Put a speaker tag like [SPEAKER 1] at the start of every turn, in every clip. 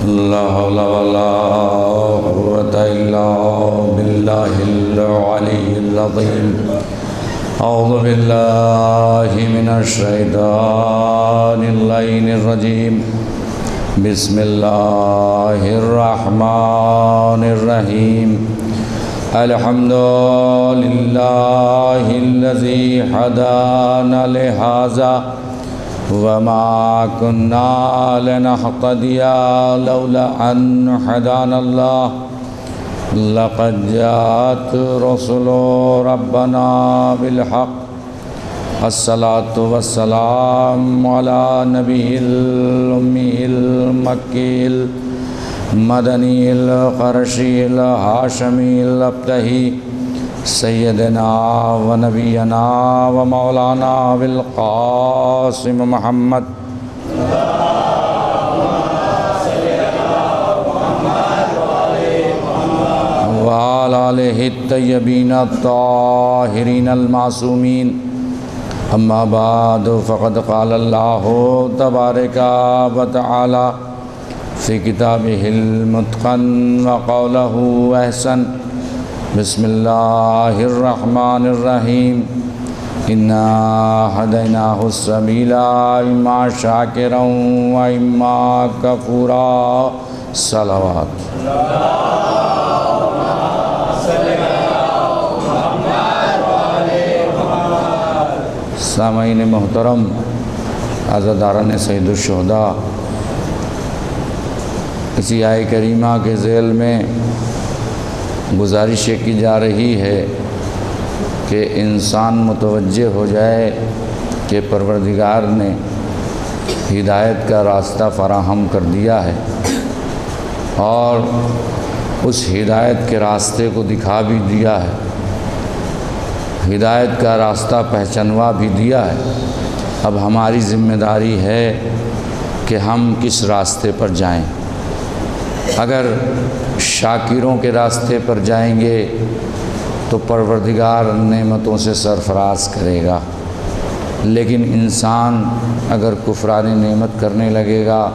[SPEAKER 1] لا حول ولا قوة إلا بالله العلي العظيم أعوذ بالله من الشيطان اللعين الرجيم بسم الله الرحمن الرحيم الحمد لله الذي هدانا لهذا وما كنا لنهتدي لولا أن هدانا الله لقد جاءت رسل ربنا بالحق الصلاة والسلام على نبي الأمي المكي المدني القرشي الهاشمي الأبتهي سيدنا ونبينا ومولانا بالقاسم محمد وعلى آله الطيبين الطاهرين المعصومين أما بعد فقد قال الله تبارك وتعالى في كتابه المتقن وقوله أحسن بسم الله الرحمن الرحيم إنا هديناه السبيل إما شاكرا وإما كفورا صلوات سامعین محترم، عزاداران سید الشہداء، اسی آیہ کریمہ کے ذیل میں گزارش کی جا رہی ہے کہ انسان متوجہ ہو جائے کہ پروردگار نے ہدایت کا راستہ فراہم کر دیا ہے اور اس ہدایت کے راستے کو دکھا بھی دیا ہے، ہدایت کا راستہ پہچانوا بھی دیا ہے۔ اب ہماری ذمہ داری ہے کہ ہم کس راستے پر جائیں۔ اگر شاکروں کے راستے پر جائیں گے تو پروردگار نعمتوں سے سرفراز کرے گا، لیکن انسان اگر کفران نعمت کرنے لگے گا،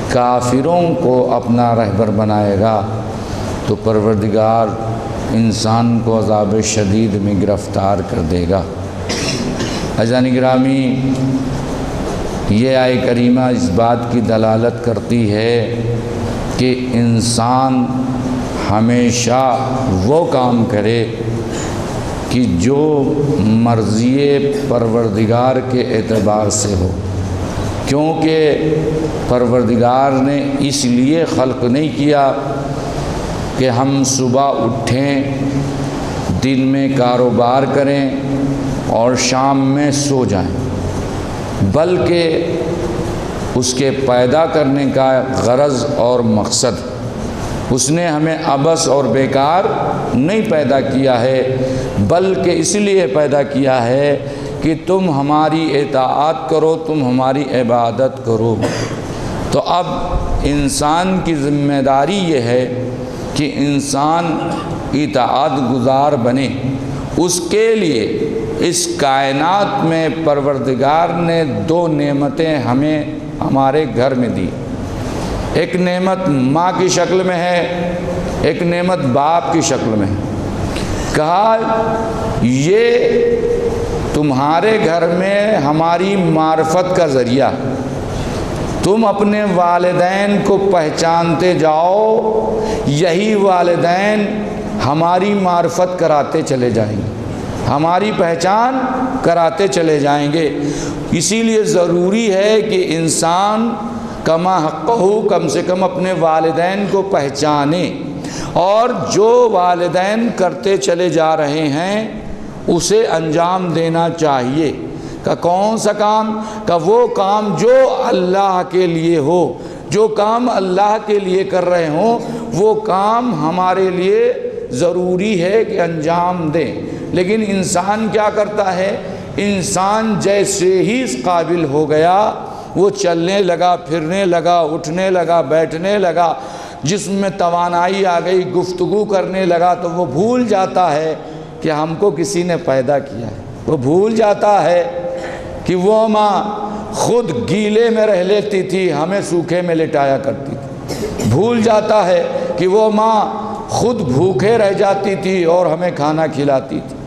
[SPEAKER 1] کافروں کو اپنا رہبر بنائے گا، تو پروردگار انسان کو عذاب شدید میں گرفتار کر دے گا۔ عزیزان گرامی، یہ آیہ کریمہ اس بات کی دلالت کرتی ہے کہ انسان ہمیشہ وہ کام کرے کہ جو مرضی پروردگار کے اعتبار سے ہو، کیونکہ پروردگار نے اس لیے خلق نہیں کیا کہ ہم صبح اٹھیں، دن میں کاروبار کریں اور شام میں سو جائیں، بلکہ اس کے پیدا کرنے کا غرض اور مقصد، اس نے ہمیں عبث اور بیکار نہیں پیدا کیا ہے، بلکہ اس لیے پیدا کیا ہے کہ تم ہماری اطاعت کرو، تم ہماری عبادت کرو۔ تو اب انسان کی ذمہ داری یہ ہے کہ انسان اطاعت گزار بنے۔ اس کے لیے اس کائنات میں پروردگار نے دو نعمتیں ہمیں ہمارے گھر میں دی۔ ایک نعمت ماں کی شکل میں ہے، ایک نعمت باپ کی شکل میں ہے۔ کہا یہ تمہارے گھر میں ہماری معرفت کا ذریعہ، تم اپنے والدین کو پہچانتے جاؤ، یہی والدین ہماری معرفت کراتے چلے جائیں گے، ہماری پہچان کراتے چلے جائیں گے۔ اسی لیے ضروری ہے کہ انسان کما حقہ کم سے کم اپنے والدین کو پہچانے، اور جو والدین کرتے چلے جا رہے ہیں اسے انجام دینا چاہیے۔ کہ کون سا کام؟ کہ وہ کام جو اللہ کے لیے ہو، جو کام اللہ کے لیے کر رہے ہوں وہ کام ہمارے لیے ضروری ہے کہ انجام دیں۔ لیکن انسان کیا کرتا ہے؟ انسان جیسے ہی اس قابل ہو گیا وہ چلنے لگا، پھرنے لگا، اٹھنے لگا، بیٹھنے لگا، جسم میں توانائی آ گئی، گفتگو کرنے لگا، تو وہ بھول جاتا ہے کہ ہم کو کسی نے پیدا کیا ہے۔ وہ بھول جاتا ہے کہ وہ ماں خود گیلے میں رہ لیتی تھی، ہمیں سوکھے میں لٹایا کرتی تھی۔ بھول جاتا ہے کہ وہ ماں خود بھوکے رہ جاتی تھی اور ہمیں کھانا کھلاتی تھی۔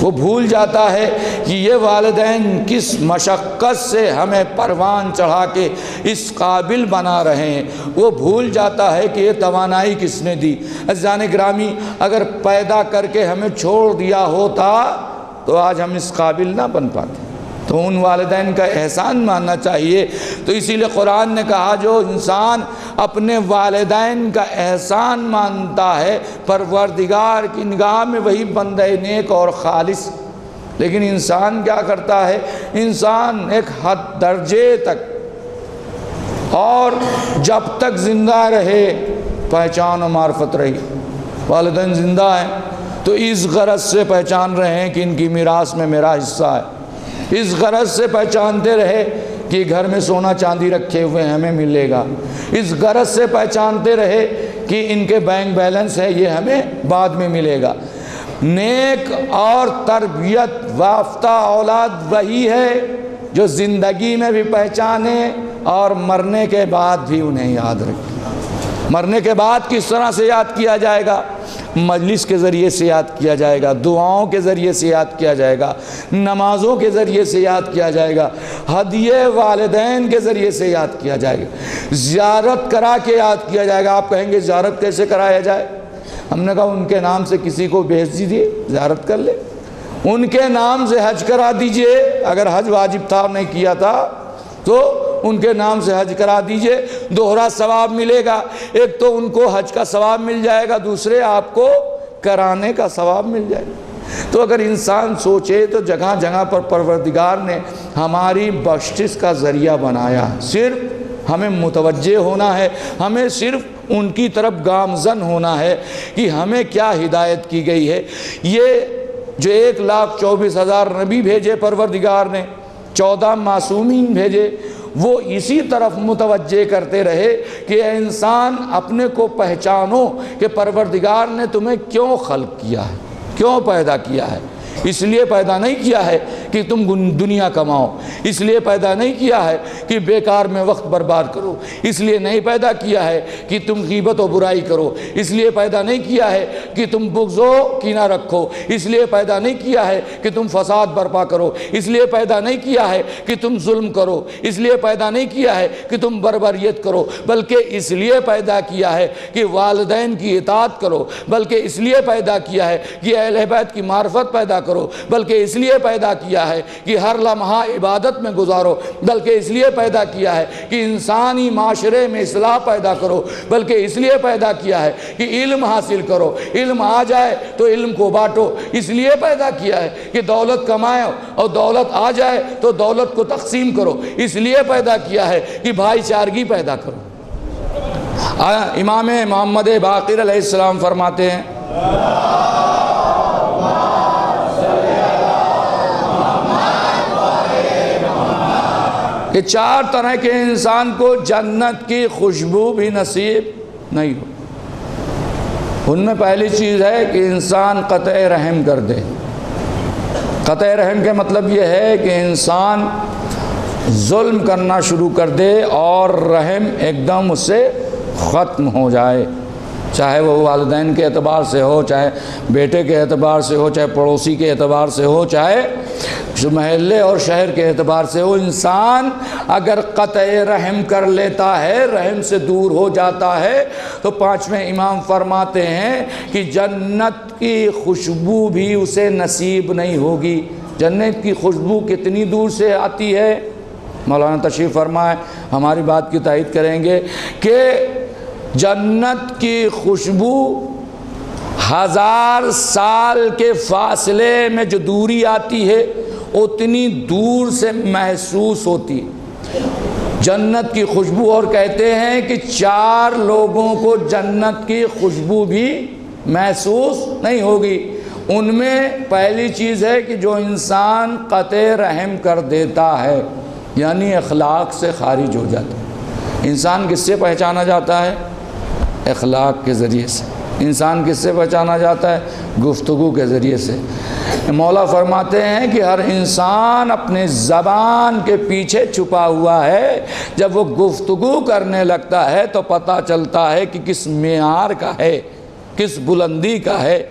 [SPEAKER 1] وہ بھول جاتا ہے کہ یہ والدین کس مشقت سے ہمیں پروان چڑھا کے اس قابل بنا رہے ہیں۔ وہ بھول جاتا ہے کہ یہ توانائی کس نے دی۔ عزیزان گرامی، اگر پیدا کر کے ہمیں چھوڑ دیا ہوتا تو آج ہم اس قابل نہ بن پاتے۔ تو ان والدین کا احسان ماننا چاہیے۔ تو اسی لیے قرآن نے کہا جو انسان اپنے والدین کا احسان مانتا ہے پروردگار کی نگاہ میں وہی بندہ نیک اور خالص۔ لیکن انسان کیا کرتا ہے؟ انسان ایک حد درجے تک اور جب تک زندہ رہے پہچان و معرفت رہی۔ والدین زندہ ہیں تو اس غرض سے پہچان رہے ہیں کہ ان کی میراث میں میرا حصہ ہے، اس غرض سے پہچانتے رہے کہ گھر میں سونا چاندی رکھے ہوئے ہمیں ملے گا، اس غرض سے پہچانتے رہے کہ ان کے بینک بیلنس ہے یہ ہمیں بعد میں ملے گا۔ نیک اور تربیت یافتہ اولاد وہی ہے جو زندگی میں بھی پہچانے اور مرنے کے بعد بھی انہیں یاد رکھے۔ مرنے کے بعد کس طرح سے یاد کیا جائے گا؟ مجلس کے ذریعے سے یاد کیا جائے گا، دعاؤں کے ذریعے سے یاد کیا جائے گا، نمازوں کے ذریعے سے یاد کیا جائے گا، ہدیے والدین کے ذریعے سے یاد کیا جائے گا، زیارت کرا کے یاد کیا جائے گا۔ آپ کہیں گے زیارت کیسے کرایا جائے؟ ہم نے کہا ان کے نام سے کسی کو بھیج دیجیے، زیارت کر لے۔ ان کے نام سے حج کرا دیجئے، اگر حج واجب تھا نہیں کیا تھا تو ان کے نام سے حج کرا دیجئے، دوہرا ثواب ملے گا۔ ایک تو ان کو حج کا ثواب مل جائے گا، دوسرے آپ کو کرانے کا ثواب مل جائے گا۔ تو اگر انسان سوچے تو جگہ جگہ پر پروردگار نے ہماری بخشش کا ذریعہ بنایا۔ صرف ہمیں متوجہ ہونا ہے، ہمیں صرف ان کی طرف گامزن ہونا ہے کہ ہمیں کیا ہدایت کی گئی ہے۔ یہ جو 1,24,000 نبی بھیجے پروردگار نے، 14 معصومین بھیجے، وہ اسی طرف متوجہ کرتے رہے کہ اے انسان اپنے کو پہچانو کہ پروردگار نے تمہیں کیوں خلق کیا ہے، کیوں پیدا کیا ہے۔ اس لیے پیدا نہیں کیا ہے کہ تم دنیا کماؤ، اس لیے پیدا نہیں کیا ہے کہ بیکار میں وقت برباد کرو، اس لیے نہیں پیدا کیا ہے کہ تم غیبت و برائی کرو، اس لیے پیدا نہیں کیا ہے کہ تم بغض و کینہ رکھو، اس لیے پیدا نہیں کیا ہے کہ تم فساد برپا کرو، اس لیے پیدا نہیں کیا ہے کہ تم ظلم کرو، اس لیے پیدا نہیں کیا ہے کہ تم بربریت کرو، بلکہ اس لیے پیدا کیا ہے کہ والدین کی اطاعت کرو، بلکہ اس لیے پیدا کیا ہے کہ اہل بیت کی معرفت پیدا کرو، بلکہ اس لیے پیدا کیا ہے کہ ہر لمحہ عبادت میں گزارو، بلکہ اس لیے پیدا کیا ہے کہ انسانی معاشرے میں اصلاح پیدا کرو، بلکہ اس لیے پیدا کیا ہے کہ علم حاصل کرو، علم آ جائے تو علم کو بانٹو، اس لیے پیدا کیا ہے کہ دولت کمائے اور دولت آ جائے تو دولت کو تقسیم کرو، اس لیے پیدا کیا ہے کہ بھائی چارگی پیدا کرو۔ امام محمد باقر علیہ السلام فرماتے ہیں کہ 4 طرح کے انسان کو جنت کی خوشبو بھی نصیب نہیں ہو۔ ان میں پہلی چیز ہے کہ انسان قطع رحم کر دے۔ قطع رحم کے مطلب یہ ہے کہ انسان ظلم کرنا شروع کر دے اور رحم ایک دم اس سے ختم ہو جائے، چاہے وہ والدین کے اعتبار سے ہو، چاہے بیٹے کے اعتبار سے ہو، چاہے پڑوسی کے اعتبار سے ہو، چاہے محلے اور شہر کے اعتبار سے ہو۔ انسان اگر قطع رحم کر لیتا ہے، رحم سے دور ہو جاتا ہے، تو 5ویں امام فرماتے ہیں کہ جنت کی خوشبو بھی اسے نصیب نہیں ہوگی۔ جنت کی خوشبو کتنی دور سے آتی ہے؟ مولانا تشریف فرمائے ہماری بات کی تائید کریں گے کہ جنت کی خوشبو 1000 سال کے فاصلے میں جو دوری آتی ہے اتنی دور سے محسوس ہوتی ہے جنت کی خوشبو۔ اور کہتے ہیں کہ 4 لوگوں کو جنت کی خوشبو بھی محسوس نہیں ہوگی۔ ان میں پہلی چیز ہے کہ جو انسان قطع رحم کر دیتا ہے، یعنی اخلاق سے خارج ہو جاتا ہے۔ انسان کس سے پہچانا جاتا ہے؟ اخلاق کے ذریعے سے۔ انسان کس سے پہچانا جاتا ہے؟ گفتگو کے ذریعے سے۔ مولا فرماتے ہیں کہ ہر انسان اپنے زبان کے پیچھے چھپا ہوا ہے، جب وہ گفتگو کرنے لگتا ہے تو پتہ چلتا ہے کہ کس معیار کا ہے، کس بلندی کا ہے،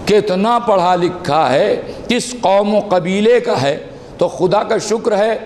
[SPEAKER 1] کتنا پڑھا لکھا ہے، کس قوم و قبیلے کا ہے۔ تو خدا کا شکر ہے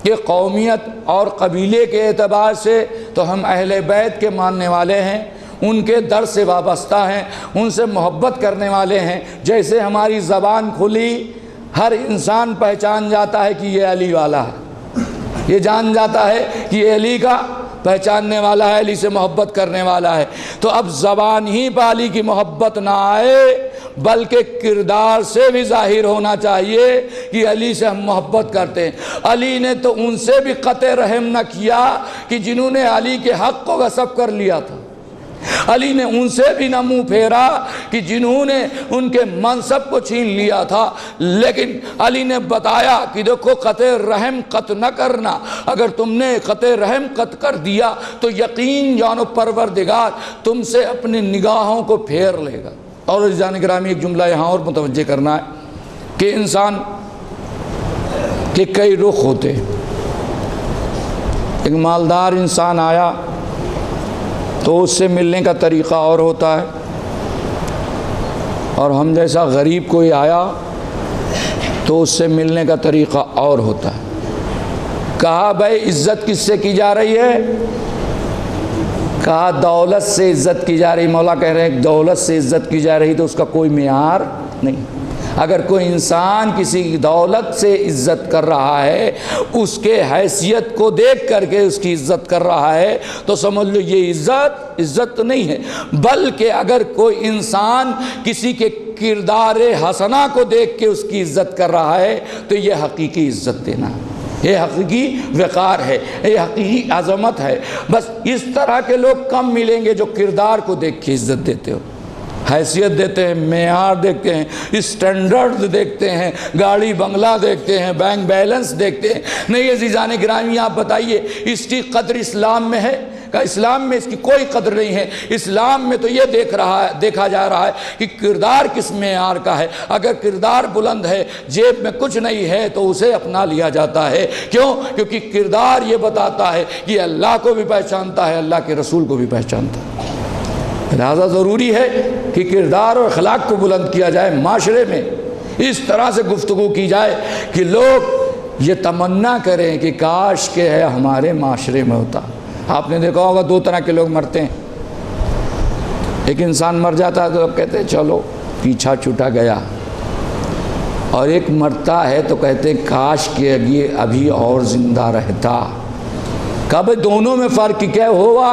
[SPEAKER 1] کہ قومیت اور قبیلے کے اعتبار سے تو ہم اہل بیت کے ماننے والے ہیں، ان کے در سے وابستہ ہیں، ان سے محبت کرنے والے ہیں۔ جیسے ہماری زبان کھلی، ہر انسان پہچان جاتا ہے کہ یہ علی والا ہے، یہ جان جاتا ہے کہ یہ علی کا پہچاننے والا ہے، علی سے محبت کرنے والا ہے۔ تو اب زبان ہی پہ علی کی محبت نہ آئے، بلکہ کردار سے بھی ظاہر ہونا چاہیے کہ علی سے ہم محبت کرتے ہیں۔ علی نے تو ان سے بھی قطع رحم نہ کیا کہ جنہوں نے علی کے حق کو غصب کر لیا تھا، علی نے ان سے بھی نہ منہ پھیرا کہ جنہوں نے ان کے منصب کو چھین لیا تھا، لیکن علی نے بتایا کہ دیکھو قطع رحم قطع نہ کرنا، اگر تم نے قطع رحم قطع کر دیا تو یقین جانو پروردگار تم سے اپنی نگاہوں کو پھیر لے گا۔ اور عزیزان گرامی ایک جملہ یہاں اور متوجہ کرنا ہے کہ انسان کے کئی رخ ہوتے ہیں۔ ایک مالدار انسان آیا تو اس سے ملنے کا طریقہ اور ہوتا ہے، اور ہم جیسا غریب کوئی آیا تو اس سے ملنے کا طریقہ اور ہوتا ہے۔ کہا بھائی عزت کس سے کی جا رہی ہے؟ کہا دولت سے عزت کی جا رہی۔ مولا کہہ رہے ہیں دولت سے عزت کی جا رہی تو اس کا کوئی معیار نہیں۔ اگر کوئی انسان کسی دولت سے عزت کر رہا ہے، اس کے حیثیت کو دیکھ کر کے اس کی عزت کر رہا ہے، تو سمجھ لو یہ عزت نہیں ہے، بلکہ اگر کوئی انسان کسی کے کردار حسنہ کو دیکھ کے اس کی عزت کر رہا ہے تو یہ حقیقی عزت دینا ہے، یہ حقیقی وقار ہے، یہ حقیقی عظمت ہے۔ بس اس طرح کے لوگ کم ملیں گے جو کردار کو دیکھ کے عزت دیتے ہو، حیثیت دیتے ہیں، معیار دیکھتے ہیں، اسٹینڈرڈ دیکھتے ہیں، گاڑی بنگلہ دیکھتے ہیں، بینک بیلنس دیکھتے ہیں۔ نہیں عزیزان گرامی آپ بتائیے اس کی قدر اسلام میں ہے؟ کہ اسلام میں اس کی کوئی قدر نہیں ہے۔ اسلام میں تو یہ دیکھا جا رہا ہے کہ کردار کس معیار کا ہے۔ اگر کردار بلند ہے، جیب میں کچھ نہیں ہے، تو اسے اپنا لیا جاتا ہے۔ کیوں؟ کیونکہ کردار یہ بتاتا ہے کہ اللہ کو بھی پہچانتا ہے، اللہ کے رسول کو بھی پہچانتا ہے۔ لہذا ضروری ہے کہ کردار اور اخلاق کو بلند کیا جائے، معاشرے میں اس طرح سے گفتگو کی جائے کہ لوگ یہ تمنا کریں کہ کاش کہ ہے ہمارے معاشرے میں ہوتا۔ آپ نے دیکھا ہوگا دو طرح کے لوگ مرتے ہیں، ایک انسان مر جاتا ہے تو لوگ کہتے ہیں چلو پیچھا چھوٹا گیا، اور ایک مرتا ہے تو کہتے ہیں کاش کہ یہ ابھی اور زندہ رہتا۔ کب دونوں میں فرق کیا ہوا؟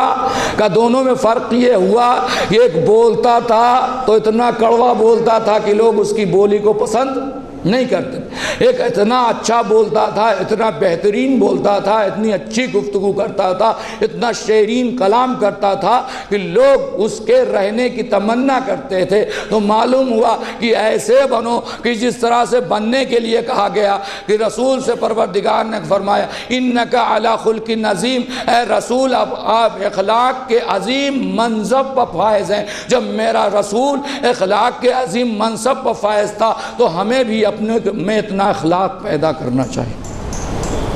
[SPEAKER 1] کہ دونوں میں فرق یہ ہوا ایک بولتا تھا تو اتنا کڑوا بولتا تھا کہ لوگ اس کی بولی کو پسند نہیں کرتے، ایک اتنا اچھا بولتا تھا، اتنا بہترین بولتا تھا، اتنی اچھی گفتگو کرتا تھا، اتنا شیرین کلام کرتا تھا کہ لوگ اس کے رہنے کی تمنا کرتے تھے۔ تو معلوم ہوا کہ ایسے بنو کہ جس طرح سے بننے کے لیے کہا گیا کہ رسول سے پروردگار نے فرمایا انکا علی خلق عظیم، اے رسول اب آپ اخلاق کے عظیم منصب پر فائز ہیں۔ جب میرا رسول اخلاق کے عظیم منصب پر فائز تھا تو ہمیں بھی اپنے میں اتنا اخلاق پیدا کرنا چاہیے۔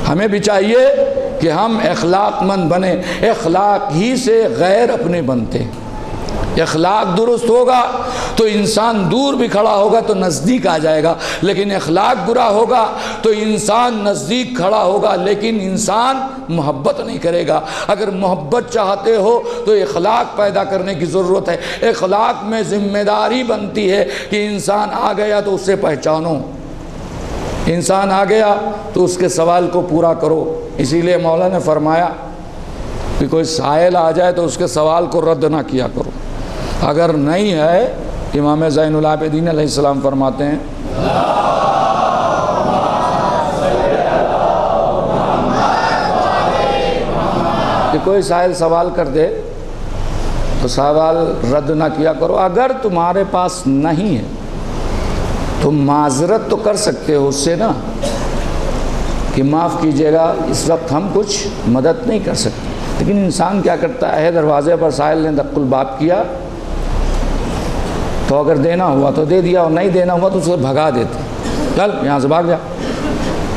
[SPEAKER 1] ہمیں بھی چاہیے کہ ہم اخلاق مند بنیں۔ اخلاق ہی سے غیر اپنے بنتے ہیں۔ اخلاق درست ہوگا تو انسان دور بھی کھڑا ہوگا تو نزدیک آ جائے گا، لیکن اخلاق برا ہوگا تو انسان نزدیک کھڑا ہوگا لیکن انسان محبت نہیں کرے گا۔ اگر محبت چاہتے ہو تو اخلاق پیدا کرنے کی ضرورت ہے۔ اخلاق میں ذمہ داری بنتی ہے کہ انسان آ گیا تو اسے پہچانو، انسان آ گیا تو اس کے سوال کو پورا کرو۔ اسی لیے مولا نے فرمایا کہ کوئی سائل آ جائے تو اس کے سوال کو رد نہ کیا کرو۔ اگر نہیں ہے، امام زین العابدین علیہ السلام فرماتے ہیں کہ کوئی سائل سوال کر دے تو سوال رد نہ کیا کرو۔ اگر تمہارے پاس نہیں ہے تم معذرت تو کر سکتے ہو اس سے نا کہ معاف کیجیے گا اس وقت ہم کچھ مدد نہیں کر سکتے، لیکن انسان کیا کرتا ہے، دروازے پر سائل نے دق الباب کیا تو اگر دینا ہوا تو دے دیا اور نہیں دینا ہوا تو اسے بھگا دیتے، چل یہاں سے بھاگ جا۔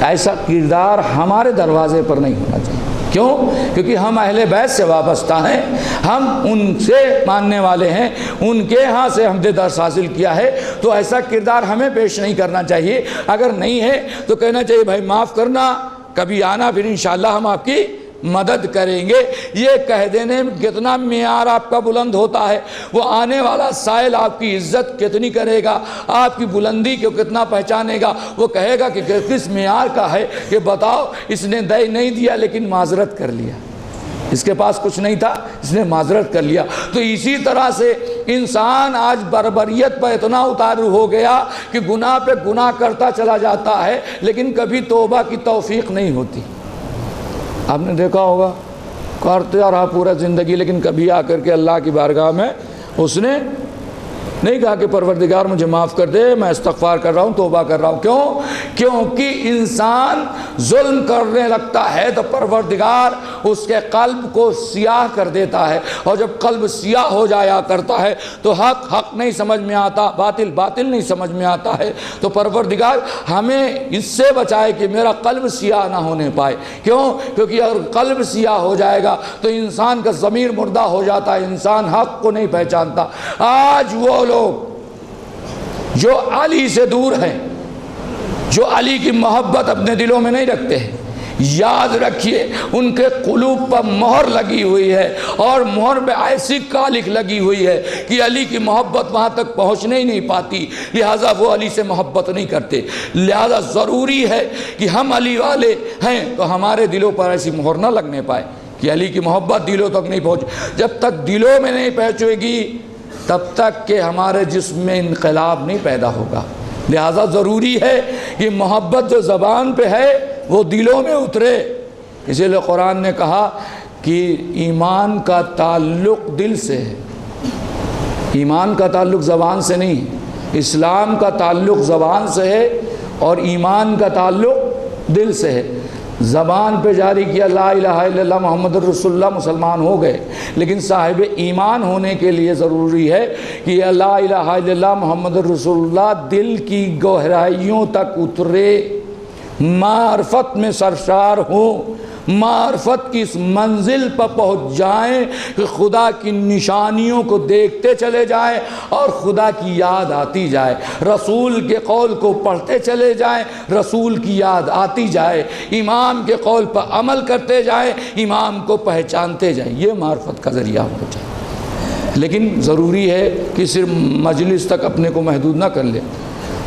[SPEAKER 1] ایسا کردار ہمارے دروازے پر نہیں ہونا چاہیے۔ کیوں؟ کیونکہ ہم اہل بیت سے وابستہ ہیں، ہم ان سے ماننے والے ہیں، ان کے ہاں سے ہم نے درس حاصل کیا ہے، تو ایسا کردار ہمیں پیش نہیں کرنا چاہیے۔ اگر نہیں ہے تو کہنا چاہیے بھائی معاف کرنا، کبھی آنا، پھر انشاءاللہ ہم آپ کی مدد کریں گے۔ یہ کہہ دینے میں کتنا معیار آپ کا بلند ہوتا ہے، وہ آنے والا سائل آپ کی عزت کتنی کرے گا، آپ کی بلندی کو کتنا پہچانے گا۔ وہ کہے گا کہ کس معیار کا ہے کہ بتاؤ، اس نے دے نہیں دیا لیکن معذرت کر لیا، اس کے پاس کچھ نہیں تھا، اس نے معذرت کر لیا۔ تو اسی طرح سے انسان آج بربریت پر اتنا اتارو ہو گیا کہ گناہ پہ گناہ کرتا چلا جاتا ہے، لیکن کبھی توبہ کی توفیق نہیں ہوتی۔ آپ نے دیکھا ہوگا کرتے رہا پورا زندگی، لیکن کبھی آ کر کے اللہ کی بارگاہ میں اس نے نہیں کہا کہ پروردگار مجھے معاف کر دے، میں استغفار کر رہا ہوں، توبہ کر رہا ہوں۔ کیوں؟ کیونکہ انسان ظلم کرنے لگتا ہے تو پروردگار اس کے قلب کو سیاہ کر دیتا ہے، اور جب قلب سیاہ ہو جایا کرتا ہے تو حق حق نہیں سمجھ میں آتا، باطل باطل نہیں سمجھ میں آتا ہے۔ تو پروردگار ہمیں اس سے بچائے کہ میرا قلب سیاہ نہ ہونے پائے۔ کیوں؟ کیونکہ اگر قلب سیاہ ہو جائے گا تو انسان کا ضمیر مردہ ہو جاتا ہے، انسان حق کو نہیں پہچانتا۔ آج وہ لوگ جو علی سے دور ہیں، جو علی کی محبت اپنے دلوں میں نہیں رکھتے ہیں، یاد رکھیے ان کے قلوب پر مہر لگی ہوئی ہے، اور مہر میں ایسی کالک لگی ہوئی ہے کہ علی کی محبت وہاں تک پہنچنے ہی نہیں پاتی، لہٰذا وہ علی سے محبت نہیں کرتے۔ لہٰذا ضروری ہے کہ ہم علی والے ہیں تو ہمارے دلوں پر ایسی مہر نہ لگنے پائے کہ علی کی محبت دلوں تک نہیں پہنچ۔ جب تک دلوں میں نہیں پہنچے گی تب تک کہ ہمارے جسم میں انقلاب نہیں پیدا ہوگا۔ لہذا ضروری ہے کہ محبت جو زبان پہ ہے وہ دلوں میں اترے۔ اسی لیے قرآن نے کہا کہ ایمان کا تعلق دل سے ہے، ایمان کا تعلق زبان سے نہیں ہے۔ اسلام کا تعلق زبان سے ہے اور ایمان کا تعلق دل سے ہے۔ زبان پہ جاری کیا لا الہ الا اللہ محمد رسول اللہ، مسلمان ہو گئے، لیکن صاحب ایمان ہونے کے لیے ضروری ہے کہ لا الہ الا اللہ محمد رسول اللہ دل کی گہرائیوں تک اترے، معرفت میں سرشار ہوں، معرفت کی اس منزل پر پہنچ جائیں کہ خدا کی نشانیوں کو دیکھتے چلے جائیں اور خدا کی یاد آتی جائے، رسول کے قول کو پڑھتے چلے جائیں، رسول کی یاد آتی جائے، امام کے قول پر عمل کرتے جائیں، امام کو پہچانتے جائیں۔ یہ معرفت کا ذریعہ ہو جائے۔ لیکن ضروری ہے کہ صرف مجلس تک اپنے کو محدود نہ کر لیں۔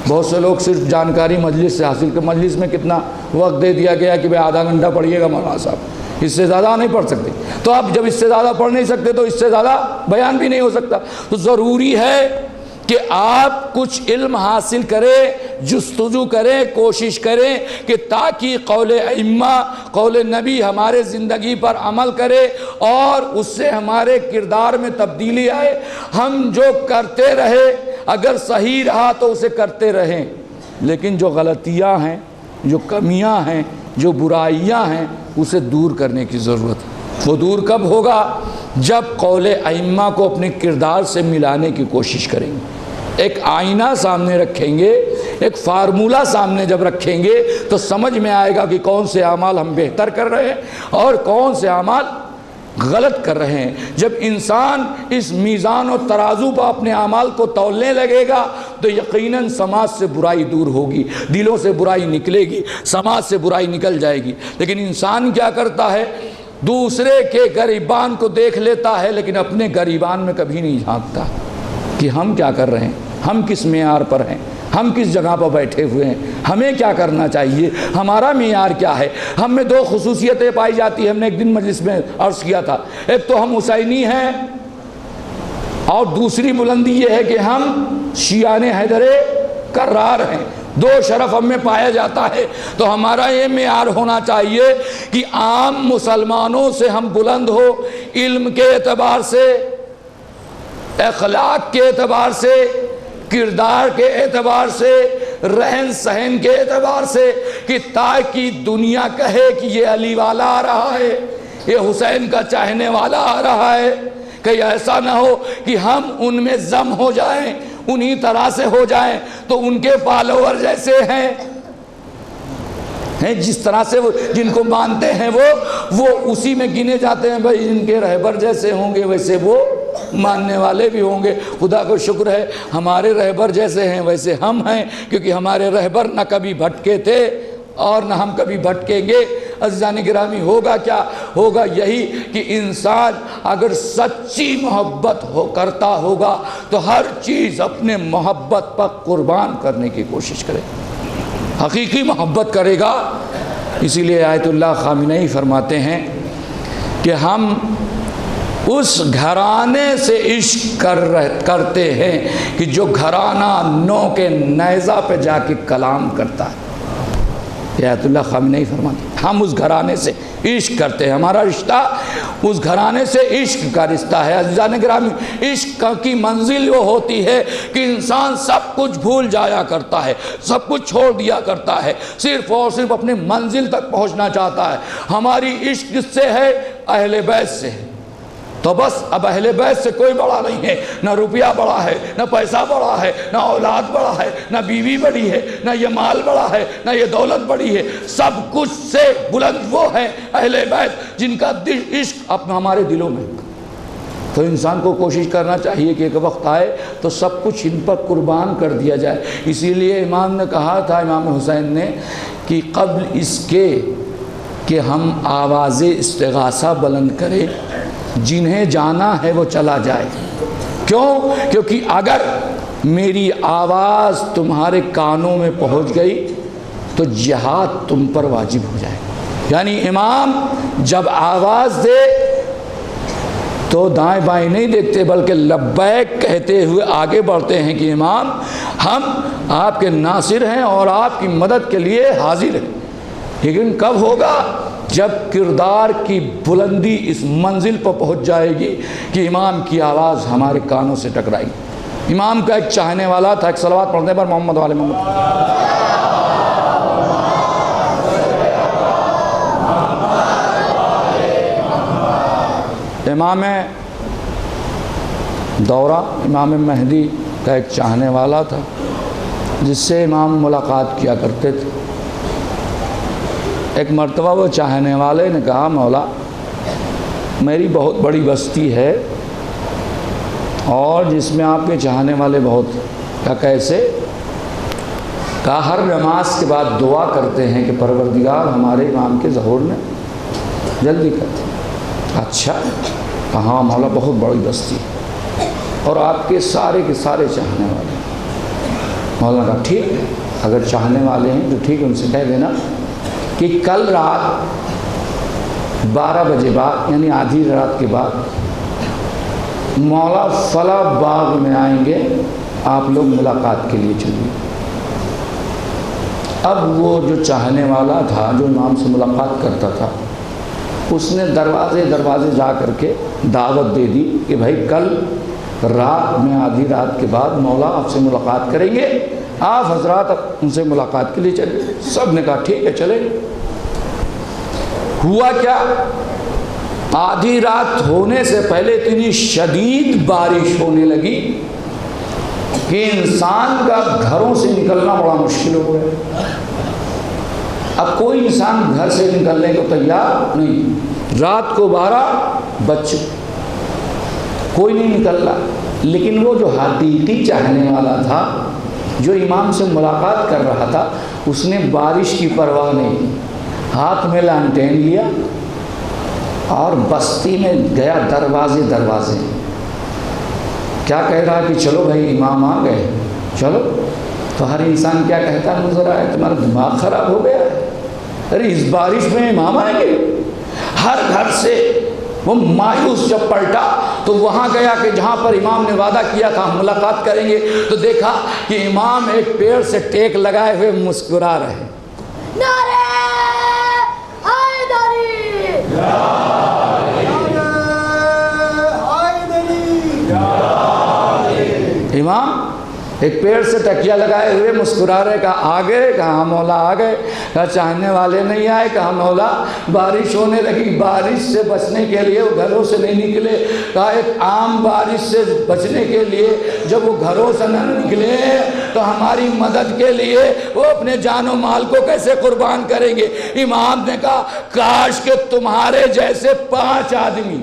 [SPEAKER 1] بہت سے لوگ صرف جانکاری مجلس سے حاصل کر، مجلس میں کتنا وقت دے دیا گیا کہ بھئی آدھا گھنٹہ پڑھیے گا مولانا صاحب، اس سے زیادہ نہیں پڑھ سکتے۔ تو آپ جب اس سے زیادہ پڑھ نہیں سکتے تو اس سے زیادہ بیان بھی نہیں ہو سکتا۔ تو ضروری ہے کہ آپ کچھ علم حاصل کریں، جستجو کریں، کوشش کریں کہ تاکہ قول ائمہ، قول نبی ہمارے زندگی پر عمل کرے اور اس سے ہمارے کردار میں تبدیلی آئے۔ ہم جو کرتے رہے، اگر صحیح رہا تو اسے کرتے رہیں، لیکن جو غلطیاں ہیں، جو کمیاں ہیں، جو برائیاں ہیں، اسے دور کرنے کی ضرورت ہے۔ وہ دور کب ہوگا؟ جب قول ائمہ کو اپنے کردار سے ملانے کی کوشش کریں گے۔ ایک آئینہ سامنے رکھیں گے، ایک فارمولہ سامنے جب رکھیں گے تو سمجھ میں آئے گا کہ کون سے اعمال ہم بہتر کر رہے ہیں اور کون سے اعمال غلط کر رہے ہیں۔ جب انسان اس میزان و ترازو پر اپنے اعمال کو تولنے لگے گا تو یقیناً سماج سے برائی دور ہوگی، دلوں سے برائی نکلے گی، سماج سے برائی نکل جائے گی۔ لیکن انسان کیا کرتا ہے؟ دوسرے کے گریبان کو دیکھ لیتا ہے لیکن اپنے گریبان میں کبھی نہیں جھانکتا کہ ہم کیا کر رہے ہیں، ہم کس معیار پر ہیں، ہم کس جگہ پر بیٹھے ہوئے ہیں، ہمیں کیا کرنا چاہیے، ہمارا معیار کیا ہے۔ ہم میں دو خصوصیتیں پائی جاتی ہیں، ہم نے ایک دن مجلس میں عرض کیا تھا۔ ایک تو ہم حسینی ہیں اور دوسری بلندی یہ ہے کہ ہم شیعان حیدر کرار ہیں۔ دو شرف ہم میں پایا جاتا ہے۔ تو ہمارا یہ معیار ہونا چاہیے کہ عام مسلمانوں سے ہم بلند ہو، علم کے اعتبار سے، اخلاق کے اعتبار سے، کردار کے اعتبار سے، رہن سہن کے اعتبار سے، کہ تاکہ دنیا کہے کہ یہ علی والا آ رہا ہے، یہ حسین کا چاہنے والا آ رہا ہے، کہ ایسا نہ ہو کہ ہم ان میں ضم ہو جائیں، انہی طرح سے ہو جائیں تو ان کے فالوور جیسے ہیں جس طرح سے وہ جن کو مانتے ہیں وہ اسی میں گنے جاتے ہیں، بھائی ان کے رہبر جیسے ہوں گے ویسے وہ ماننے والے بھی ہوں گے۔ خدا کو شکر ہے ہمارے رہبر جیسے ہیں ویسے ہم ہیں، کیونکہ ہمارے رہبر نہ کبھی بھٹکے تھے اور نہ ہم کبھی بھٹکیں گے۔ عزیزان گرامی، ہوگا کیا؟ ہوگا یہی کہ انسان اگر سچی محبت کرتا ہوگا تو ہر چیز اپنے محبت پر قربان کرنے کی کوشش کرے، حقیقی محبت کرے گا۔ اسی لیے آیت اللہ خامنئی فرماتے ہیں کہ ہم اس گھرانے سے عشق کرتے ہیں کہ جو گھرانہ نو کے نیزہ پہ جا کے کلام کرتا ہے۔ آیت اللہ خامنئی فرماتے ہیں ہم اس گھرانے سے عشق کرتے ہیں، ہمارا رشتہ اس گھرانے سے عشق کا رشتہ ہے۔ عزیزان گرامی، عشق کی منزل وہ ہوتی ہے کہ انسان سب کچھ بھول جایا کرتا ہے، سب کچھ چھوڑ دیا کرتا ہے، صرف اور صرف اپنے منزل تک پہنچنا چاہتا ہے۔ ہماری عشق کس سے ہے؟ اہل بیت سے ہے۔ تو بس اب اہل بیت سے کوئی بڑا نہیں ہے، نہ روپیہ بڑا ہے، نہ پیسہ بڑا ہے، نہ اولاد بڑا ہے، نہ بیوی بڑی ہے، نہ یہ مال بڑا ہے، نہ یہ دولت بڑی ہے۔ سب کچھ سے بلند وہ ہے اہل بیت جن کا عشق اپنا ہمارے دلوں میں۔ تو انسان کو کوشش کرنا چاہیے کہ ایک وقت آئے تو سب کچھ ان پر قربان کر دیا جائے۔ اسی لیے امام نے کہا تھا، امام حسین نے، کہ قبل اس کے کہ ہم آواز استغاثہ بلند کریں، جنہیں جانا ہے وہ چلا جائے۔ کیوں؟ کیونکہ اگر میری آواز تمہارے کانوں میں پہنچ گئی تو جہاد تم پر واجب ہو جائے۔ یعنی امام جب آواز دے تو دائیں بائیں نہیں دیکھتے بلکہ لبیک کہتے ہوئے آگے بڑھتے ہیں کہ امام ہم آپ کے ناصر ہیں اور آپ کی مدد کے لیے حاضر ہیں۔ لیکن کب ہوگا؟ جب کردار کی بلندی اس منزل پر پہنچ جائے گی کہ امام کی آواز ہمارے کانوں سے ٹکرائے گی۔ امام کا ایک چاہنے والا تھا، ایک صلوات پڑھنے پر محمد والے محمد۔ امام دورہ امام مہدی کا ایک چاہنے والا تھا جس سے امام ملاقات کیا کرتے تھے۔ ایک مرتبہ وہ چاہنے والے نے کہا، مولا میری بہت بڑی بستی ہے اور جس میں آپ کے چاہنے والے بہت ہیں۔ کہا کیسے؟ کہا ہر نماز کے بعد دعا کرتے ہیں کہ پروردگار ہمارے امام کے ظہور میں جلدی کرتے ہیں۔ اچھا؟ کہا مولا بہت بڑی بستی ہے اور آپ کے سارے چاہنے والے ہیں۔ مولا کہا ٹھیک ہے، اگر چاہنے والے ہیں تو ٹھیک ہے، ان سے کہہ دینا کہ کل رات 12 بجے بعد یعنی آدھی رات کے بعد مولا فلاں باغ میں آئیں گے، آپ لوگ ملاقات کے لیے چلیے۔ اب وہ جو چاہنے والا تھا، جو امام سے ملاقات کرتا تھا، اس نے دروازے جا کر کے دعوت دے دی کہ بھائی کل رات میں آدھی رات کے بعد مولا آپ سے ملاقات کریں گے، آپ حضرات ان سے ملاقات کے لیے چلے۔ سب نے کہا ٹھیک ہے چلے۔ ہوا کیا؟ آدھی رات ہونے سے پہلے اتنی شدید بارش ہونے لگی کہ انسان کا گھروں سے نکلنا بڑا مشکل ہو گیا۔ اب کوئی انسان گھر سے نکلنے کو تیار نہیں، رات کو 12 بج چکے، کوئی نہیں نکل رہا۔ لیکن وہ جو حقیقی چاہنے والا تھا، جو امام سے ملاقات کر رہا تھا، اس نے بارش کی پرواہ نہیں کی، ہاتھ میں لانٹین لیا اور بستی میں گیا دروازے۔ کیا کہہ رہا کہ چلو بھائی امام آ گئے، چلو۔ تو ہر انسان کیا کہتا ہے؟ نظر آیا تمہارا دماغ خراب ہو گیا ہے، ارے اس بارش میں امام آئیں گے؟ ہر گھر سے وہ مایوس جب پلٹا تو وہاں گیا کہ جہاں پر امام نے وعدہ کیا تھا ہم ملاقات کریں گے، تو دیکھا کہ امام ایک پیڑ سے ٹیک لگائے ہوئے مسکرا رہے۔
[SPEAKER 2] نعرہ حیدری،
[SPEAKER 1] امام ایک پیڑ سے تکیہ لگائے ہوئے مسکرا رہے، کہا آ گئے، کہا مولا آ گئے، کہا چاہنے والے نہیں آئے، کہا مولا بارش ہونے لگی، بارش سے بچنے کے لیے وہ گھروں سے نہیں نکلے، کہا ایک عام بارش سے بچنے کے لیے جب وہ گھروں سے نہ نکلے تو ہماری مدد کے لیے وہ اپنے جان و مال کو کیسے قربان کریں گے؟ امام نے کہا کاش کہ تمہارے جیسے 5 آدمی،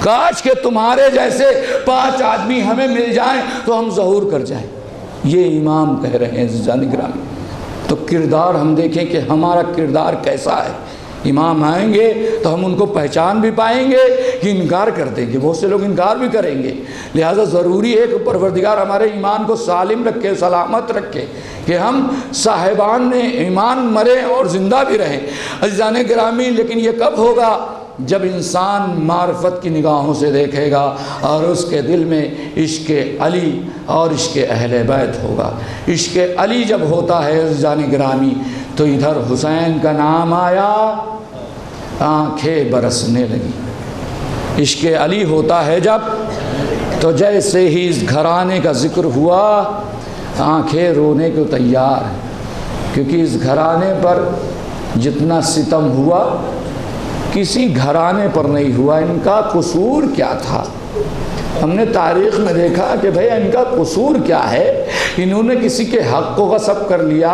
[SPEAKER 1] کاش کہ تمہارے جیسے 5 آدمی ہمیں مل جائیں تو ہم ظہور کر جائیں۔ یہ امام کہہ رہے ہیں عزیزان گرامی۔ تو کردار ہم دیکھیں کہ ہمارا کردار کیسا ہے۔ امام آئیں گے تو ہم ان کو پہچان بھی پائیں گے کہ انکار کر دیں گے، بہت سے لوگ انکار بھی کریں گے، لہٰذا ضروری ہے کہ پروردگار ہمارے ایمان کو سالم رکھے، سلامت رکھے، کہ ہم صاحبان ایمان مریں اور زندہ بھی رہیں۔ عزیزان گرامی، لیکن یہ کب ہوگا؟ جب انسان معرفت کی نگاہوں سے دیکھے گا اور اس کے دل میں عشق علی اور عشق اہل بیت ہوگا۔ عشق علی جب ہوتا ہے عزیزان گرامی تو ادھر حسین کا نام آیا، آنکھیں برسنے لگی۔ عشق علی ہوتا ہے جب تو جیسے ہی اس گھرانے کا ذکر ہوا آنکھیں رونے کو تیار ہیں، کیونکہ اس گھرانے پر جتنا ستم ہوا کسی گھرانے پر نہیں ہوا۔ ان کا قصور کیا تھا؟ ہم نے تاریخ میں دیکھا کہ بھئی ان کا قصور کیا ہے؟ انہوں نے کسی کے حق کو غصب کر لیا،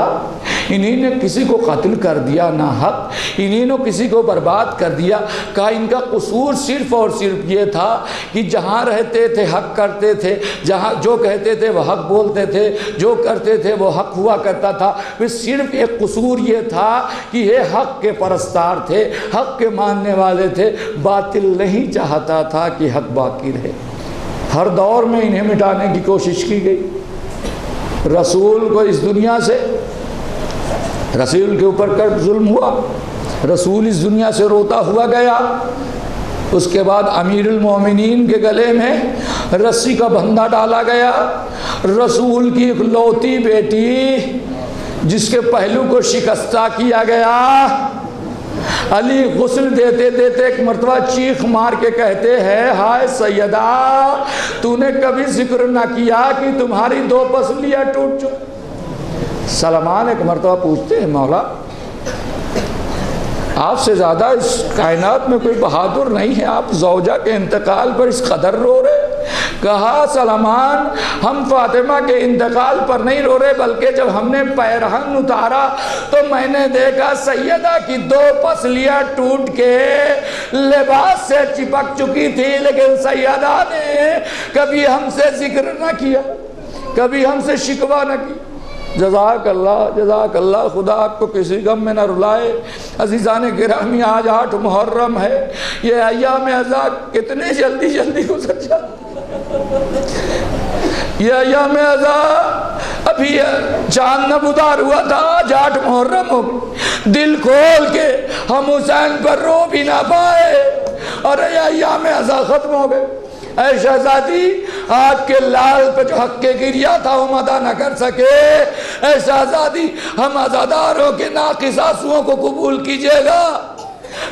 [SPEAKER 1] انہی نے کسی کو قتل کر دیا نا حق، انہی نے کسی کو برباد کر دیا۔ کہا ان کا قصور صرف اور صرف یہ تھا کہ جہاں رہتے تھے حق کرتے تھے، جہاں جو کہتے تھے وہ حق بولتے تھے، جو کرتے تھے وہ حق ہوا کرتا تھا۔ پھر صرف ایک قصور یہ تھا کہ یہ حق کے پرستار تھے، حق کے ماننے والے تھے، باطل نہیں چاہتا تھا کہ حق باقی رہے۔ ہر دور میں انہیں مٹانے کی کوشش کی گئی۔ رسول کو اس دنیا سے، رسول کے اوپر ظلم ہوا، رسول اس دنیا سے روتا ہوا گیا۔ اس کے بعد امیر المومنین کے گلے میں رسی کا بندھا ڈالا گیا۔ رسول کی اکلوتی بیٹی جس کے پہلو کو شکستہ کیا گیا، علی غسل دیتے دیتے ایک مرتبہ چیخ مار کے کہتے ہیں ہائے سیدہ، تو نے کبھی ذکر نہ کیا کہ تمہاری 2 پسلیاں ٹوٹ چکی۔ سلمان ایک مرتبہ پوچھتے ہیں مولا آپ سے زیادہ اس کائنات میں کوئی بہادر نہیں ہے، آپ زوجہ کے انتقال پر اس قدر رو رہے؟ کہا سلمان ہم فاطمہ کے انتقال پر نہیں رو رہے، بلکہ جب ہم نے پیرہن اتارا تو میں نے دیکھا سیدہ کی 2 پسلیاں ٹوٹ کے لباس سے چپک چکی تھی، لیکن سیدہ نے کبھی ہم سے ذکر نہ کیا، کبھی ہم سے شکوہ نہ کی۔ جزاک اللہ، جزاک اللہ، خدا آپ کو کسی غم میں نہ رلائے۔ عزیزان گرامی، آج 8 محرم ہے، یہ ایام عزا کتنے جلدی جلدی گزر جاتے، یہ ایام عزا ابھی چاند نبودار ہوا تھا، آج 8 محرم ہو گئی۔ دل کھول کے ہم حسین پر رو بھی نہ پائے اور یہ ایام عزا ختم ہو گئے۔ اے شہزادی، آپ کے لال پہ جو حق کے گریہ تھا وہ ادا نہ کر سکے، اے شہزادی ہم عزاداروں کے ناقص آنسوؤں کو قبول کیجئے گا۔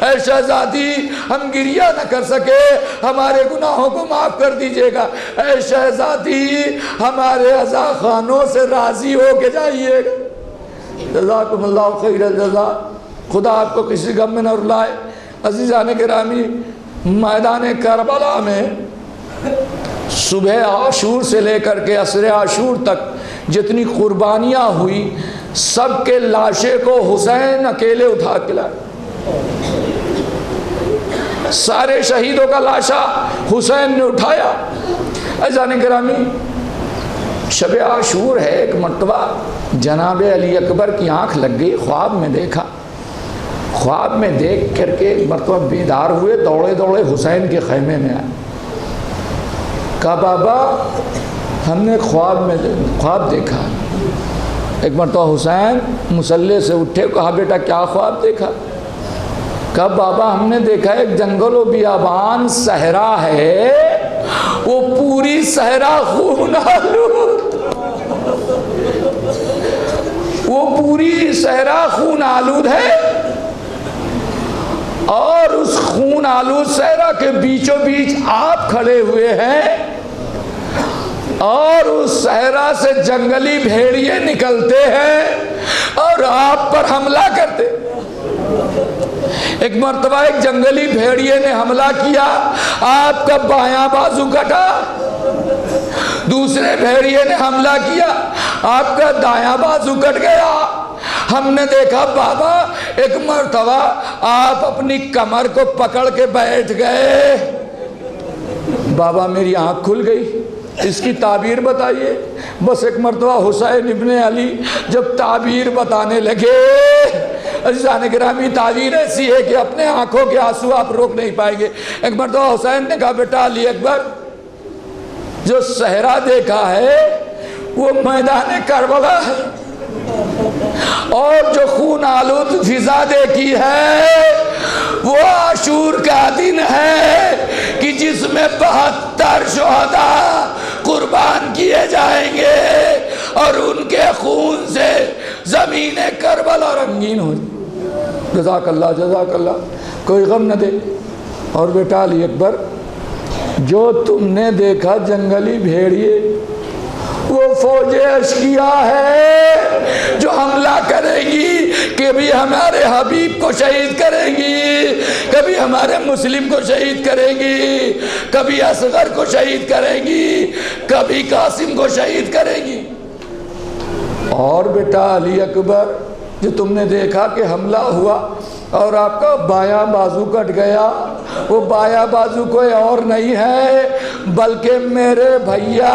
[SPEAKER 1] اے شہزادی ہم گریہ نہ کر سکے، ہمارے گناہوں کو معاف کر دیجئے گا۔ اے شہزادی ہمارے عزا خانوں سے راضی ہو کے جائیے گا۔ جزاکم اللہ خیر الجزا، خدا آپ کو کسی غم میں نہ رلائے۔ عزیزان گرامی، میدان کربلا میں صبح عاشور سے لے کر کے عصر عاشور تک جتنی قربانیاں ہوئی، سب کے لاشیں کو حسین اکیلے اٹھا کے لائے۔ سارے شہیدوں کا لاشا حسین نے اٹھایا۔ عزیزان گرامی، شب عاشور ہے، ایک مرتبہ جناب علی اکبر کی آنکھ لگ گئی، خواب میں دیکھا، خواب میں دیکھ کر کے ایک مرتبہ بیدار ہوئے، دوڑے دوڑے حسین کے خیمے میں آئے۔ کہا بابا ہم نے خواب دیکھا۔ ایک مرتبہ حسین مصلی سے اٹھے، کہا بیٹا کیا خواب دیکھا؟ کہا بابا ہم نے دیکھا ایک جنگل و بیابان صحرا ہے، وہ پوری صحرا خون آلود، وہ پوری صحرا خون آلود ہے، اور اس خون آلود صحرا کے بیچوں بیچ آپ کھڑے ہوئے ہیں، اور اس صحرا سے جنگلی بھیڑیے نکلتے ہیں اور آپ پر حملہ کرتے۔ ایک مرتبہ ایک جنگلی بھیڑیے نے حملہ کیا، آپ کا بایاں بازو کٹا۔ دوسرے بھیڑیے نے حملہ کیا، آپ کا دایاں بازو کٹ گیا۔ ہم نے دیکھا بابا ایک مرتبہ آپ اپنی کمر کو پکڑ کے بیٹھ گئے۔ بابا میری آنکھ کھل گئی، اس کی تعبیر بتائیے۔ بس ایک مرتبہ حسین ابن علی جب تعبیر بتانے لگے، عزیزان گرامی تعبیر ایسی ہے کہ اپنے آنکھوں کے آنسو آپ روک نہیں پائیں گے۔ ایک مرتبہ حسین نے کہا بیٹا علی اکبر، جو صحرا دیکھا ہے وہ میدان کربلا ہے، اور جو خون آلود فضا دیکھی ہے وہ عاشور کا دن ہے کہ جس میں 72 شہداء قربان کیے جائیں گے اور ان کے خون سے زمین کربلا رنگین ہو جائے۔ جزاک اللہ جزاک اللہ، کوئی غم نہ دے۔ اور بیٹا علی اکبر، جو تم نے دیکھا جنگلی بھیڑیے، وہ فوج اشقیا ہے جو حملہ کرے گی، کبھی ہمارے حبیب کو شہید کرے گی، کبھی ہمارے مسلم کو شہید کرے گی، کبھی اصغر کو شہید کرے گی، کبھی قاسم کو شہید کرے گی۔ اور بیٹا علی اکبر، جو تم نے دیکھا کہ حملہ ہوا اور آپ کا بایاں بازو کٹ گیا، وہ بایاں بازو کوئی اور نہیں ہے بلکہ میرے بھیا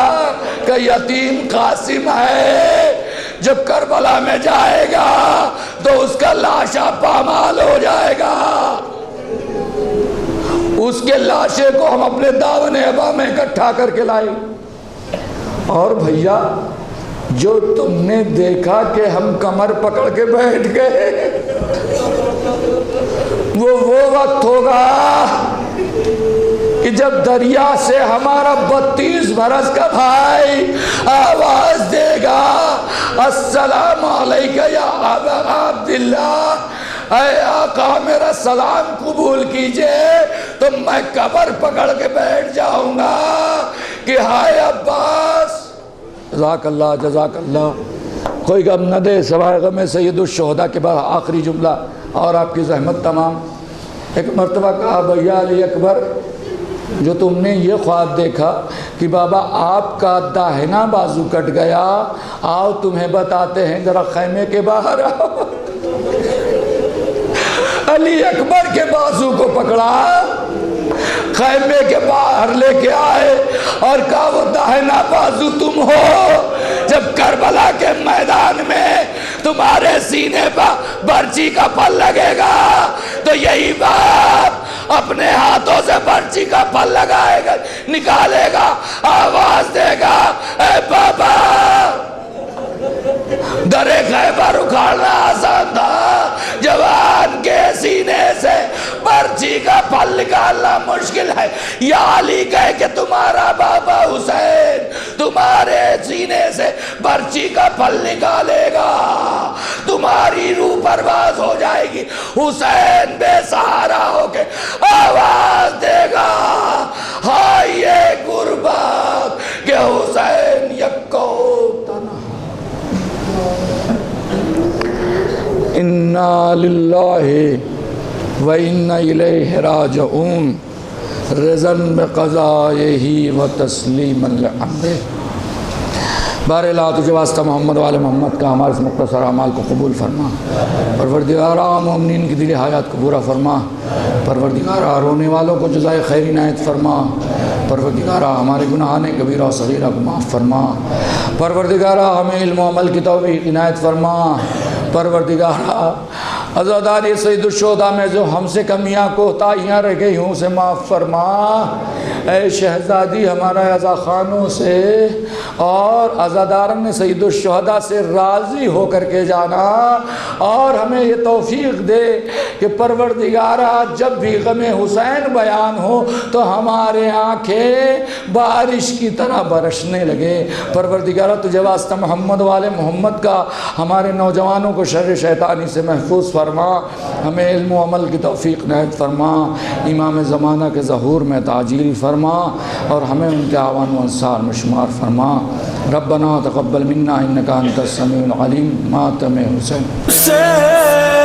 [SPEAKER 1] کا یتیم قاسم ہے۔ جب کربلا میں جائے گا تو اس کا لاشا پامال ہو جائے گا، اس کے لاشے کو ہم اپنے دامن ابا میں اکٹھا کر کے لائیں۔ اور بھیا، جو تم نے دیکھا کہ ہم کمر پکڑ کے بیٹھ گئے، وہ وقت ہوگا کہ جب دریا سے ہمارا 32 برس کا بھائی آواز دے گا، السلام علیکہ یا ابا عبداللہ، اے آقا میرا سلام قبول کیجئے، تو میں کمر پکڑ کے بیٹھ جاؤں گا کہ ہائے عباس۔ جزاک اللہ جزاک اللہ، کوئی غم نہ دے، سوائے غم سید الشہداء کے بعد آخری جملہ اور آپ کی زحمت تمام۔ ایک مرتبہ کہا بھیا علی اکبر، جو تم نے یہ خواب دیکھا کہ بابا آپ کا داہنا بازو کٹ گیا، آؤ تمہیں بتاتے ہیں، ذرا خیمے کے باہر آؤ۔ علی اکبر کے بازو کو پکڑا، خیمے کے باہر لے کے آئے اور کہا وہ داہنا بازو تم ہو، جب کربلا کے میدان میں تمہارے سینے پر برچی کا پھل لگے گا تو یہی باپ اپنے ہاتھوں سے برچی کا پھل لگائے گا، نکالے گا، آواز دے گا، اے بابا۔ درِ خیبر اکھاڑنا آسان تھا، جوان کے سینے سے برچی کا پھل نکالنا مشکل ہے۔ یا علی کہے کہ تمہارا بابا حسین تمہارے سینے سے برچی کا پھل نکالے گا، تمہاری روح پرواز ہو جائے گی۔ حسین بے سہارا ہو کے آواز دے گا، ہائے غربت کہ حسین یکو تنہا۔ اِنَّا لِلَّهِ وَإِنَّا إِلَيْهِ رَاجِعُونَ، رضاً بِقَضَائِهِ وَتَسْلِيمًا لِأَمْرِهِ۔ بہرحال تجھے واسطہ محمد والے محمد کا ہمارے اس مختصر اعمال کو قبول فرما، پروردگارہ مومنین کی دلی حیات کو پورا فرما، پروردگارہ رونے والوں کو جزائے خیر عنایت فرما، پروردگارہ ہمارے گناہان کبیرہ و صغیرہ کو معاف فرما، پروردگارہ ہمیں علم و عمل کی توفیق عنایت فرما، پروردگارہ عزاداری سید الشہداء میں جو ہم سے کمیاں کوتاہیاں رہ گئی ہوں اسے معاف فرما۔ اے شہزادی ہمارا عزا خانوں سے اور عزادارن سید الشہداء سے راضی ہو کر کے جانا، اور ہمیں یہ توفیق دے کہ پروردگارہ جب بھی غم حسین بیان ہو تو ہمارے آنکھیں بارش کی طرح برسنے لگے۔ پروردگارہ تجھے واسطہ محمد والے محمد کا ہمارے نوجوانوں کو شر شیطانی سے محفوظ فرما، ہمیں علم و عمل کی توفیق عنایت فرما، امام زمانہ کے ظہور میں تعجیل فرما۔ فرما اور ہمیں ان کے اعوان و انصار میں شمار فرما. ربنا تقبل منا انک انت السمیع العلیم. ماتم حسین.